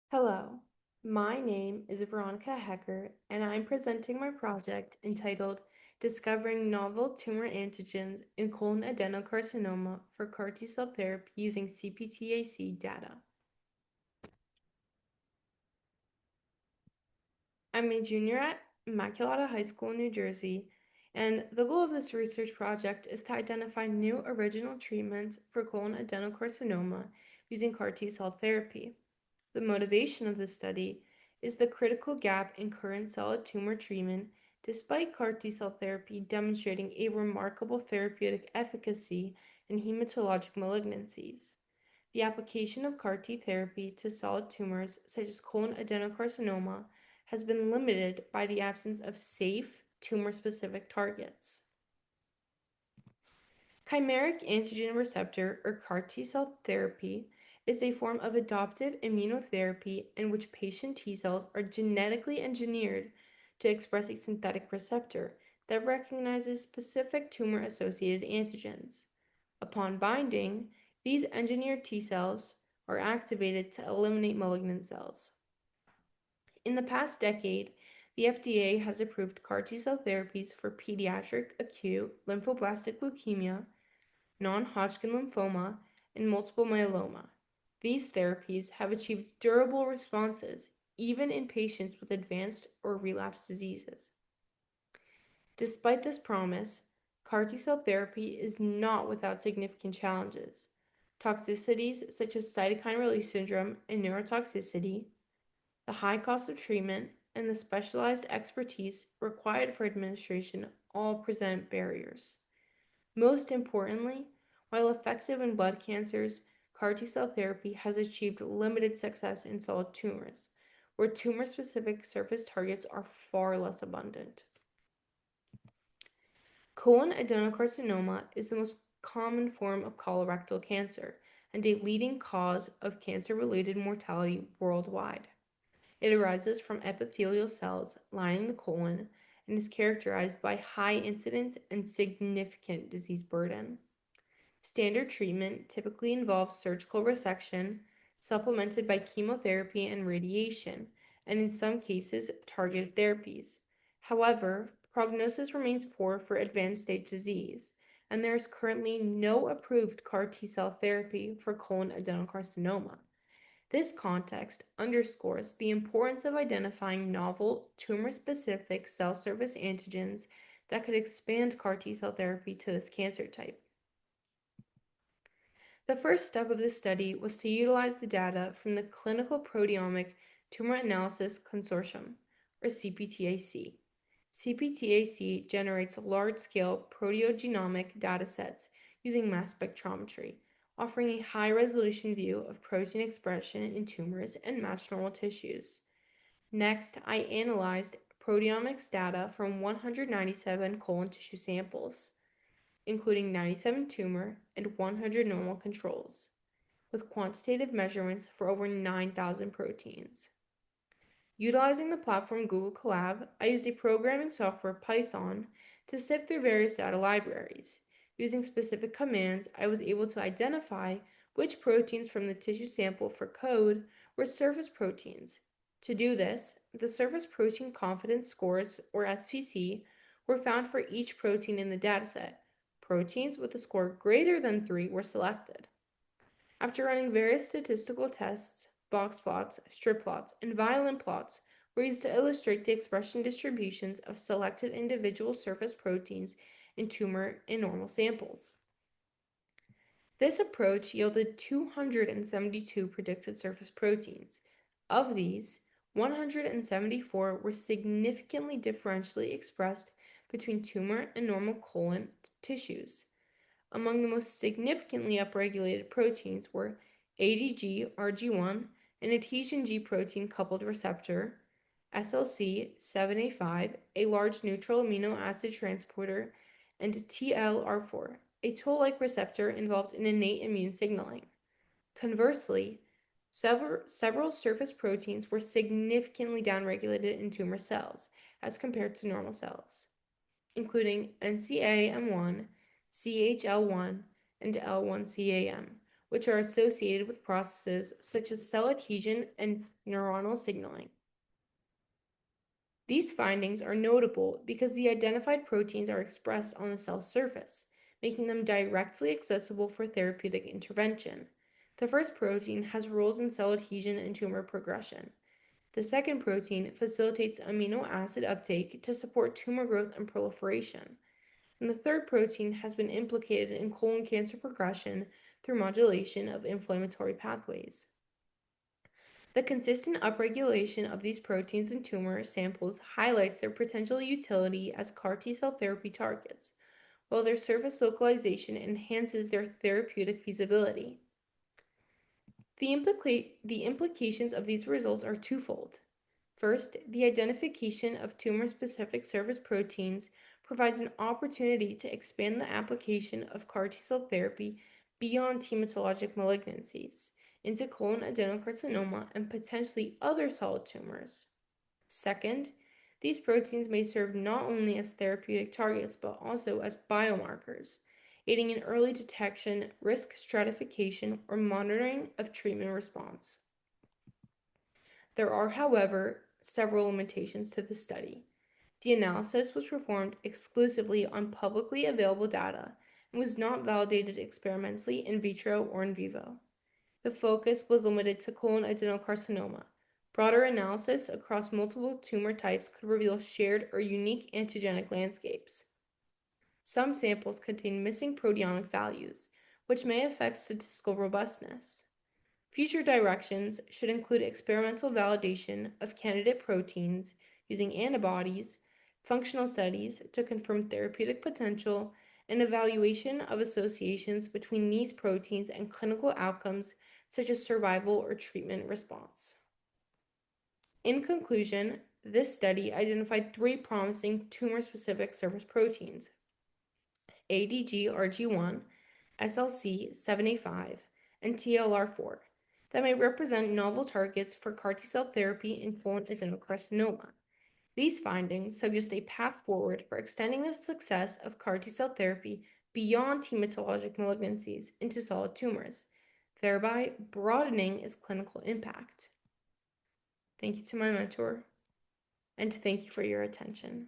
Hello, my name is Veronica Hekiert, and I'm presenting my project entitled Discovering Novel Tumor Antigens in Colon Adenocarcinoma for CAR T Cell Therapy using CPTAC data. I'm a junior at Immaculata High School in New Jersey, and the goal of this research project is to identify new original treatments for colon adenocarcinoma using CAR T cell therapy. The motivation of this study is the critical gap in current solid tumor treatment, despite CAR T cell therapy demonstrating a remarkable therapeutic efficacy in hematologic malignancies. The application of CAR T therapy to solid tumors such as colon adenocarcinoma has been limited by the absence of safe tumor specific targets. Chimeric antigen receptor, or CAR T cell therapy, is a form of adoptive immunotherapy in which patient T cells are genetically engineered to express a synthetic receptor that recognizes specific tumor associated antigens. Upon binding, these engineered T cells are activated to eliminate malignant cells. In the past decade, the FDA has approved CAR T cell therapies for pediatric acute lymphoblastic leukemia, non-Hodgkin lymphoma, and multiple myeloma. These therapies have achieved durable responses even in patients with advanced or relapsed diseases. Despite this promise, CAR T cell therapy is not without significant challenges. Toxicities such as cytokine release syndrome and neurotoxicity, the high cost of treatment, and the specialized expertise required for administration all present barriers. Most importantly, while effective in blood cancers, CAR T cell therapy has achieved limited success in solid tumors, where tumor specific surface targets are far less abundant. Colon adenocarcinoma is the most common form of colorectal cancer and a leading cause of cancer related mortality worldwide. It arises from epithelial cells lining the colon and is characterized by high incidence and significant disease burden. Standard treatment typically involves surgical resection, supplemented by chemotherapy and radiation, and in some cases, targeted therapies. However, prognosis remains poor for advanced stage disease, and there is currently no approved CAR T cell therapy for colon adenocarcinoma. This context underscores the importance of identifying novel tumor specific cell surface antigens that could expand CAR T cell therapy to this cancer type. The first step of this study was to utilize the data from the Clinical Proteomic Tumor Analysis Consortium, or CPTAC. CPTAC generates large-scale proteogenomic datasets using mass spectrometry, offering a high-resolution view of protein expression in tumors and matched normal tissues. Next, I analyzed proteomics data from 197 colon tissue samples, including 97 tumor and 100 normal controls, with quantitative measurements for over 9,000 proteins. Utilizing the platform Google Colab, I used a programming software Python to sift through various data libraries. Using specific commands, I was able to identify which proteins from the tissue sample for code were surface proteins. To do this, the surface protein confidence scores, or SPC, were found for each protein in the dataset. Proteins with a score greater than 3 were selected. After running various statistical tests, box plots, strip plots, and violin plots were used to illustrate the expression distributions of selected individual surface proteins in tumor and normal samples. This approach yielded 272 predicted surface proteins. Of these, 174 were significantly differentially expressed between tumor and normal colon tissues. Among the most significantly upregulated proteins were ADG RG1, an adhesion G protein coupled receptor, SLC 7A5, a large neutral amino acid transporter, and TLR4, a toll-like receptor involved in innate immune signaling. Conversely, several surface proteins were significantly downregulated in tumor cells as compared to normal cells, including NCAM1, CHL1, and L1CAM, which are associated with processes such as cell adhesion and neuronal signaling. These findings are notable because the identified proteins are expressed on the cell surface, making them directly accessible for therapeutic intervention. The first protein has roles in cell adhesion and tumor progression. The second protein facilitates amino acid uptake to support tumor growth and proliferation. And the third protein has been implicated in colon cancer progression through modulation of inflammatory pathways. The consistent upregulation of these proteins in tumor samples highlights their potential utility as CAR T cell therapy targets, while their surface localization enhances their therapeutic feasibility. The implications of these results are twofold. First, the identification of tumor-specific surface proteins provides an opportunity to expand the application of CAR T-cell therapy beyond hematologic malignancies into colon adenocarcinoma and potentially other solid tumors. Second, these proteins may serve not only as therapeutic targets but also as biomarkers, aiding in early detection, risk stratification, or monitoring of treatment response. There are, however, several limitations to the study. The analysis was performed exclusively on publicly available data and was not validated experimentally in vitro or in vivo. The focus was limited to colon adenocarcinoma. Broader analysis across multiple tumor types could reveal shared or unique antigenic landscapes. Some samples contain missing proteomic values, which may affect statistical robustness. Future directions should include experimental validation of candidate proteins using antibodies, functional studies to confirm therapeutic potential, and evaluation of associations between these proteins and clinical outcomes such as survival or treatment response. In conclusion, this study identified three promising tumor-specific surface proteins: ADG-RG1, SLC7A5, and TLR4 that may represent novel targets for CAR T-cell therapy in colon adenocarcinoma. These findings suggest a path forward for extending the success of CAR T-cell therapy beyond hematologic malignancies into solid tumors, thereby broadening its clinical impact. Thank you to my mentor, and thank you for your attention.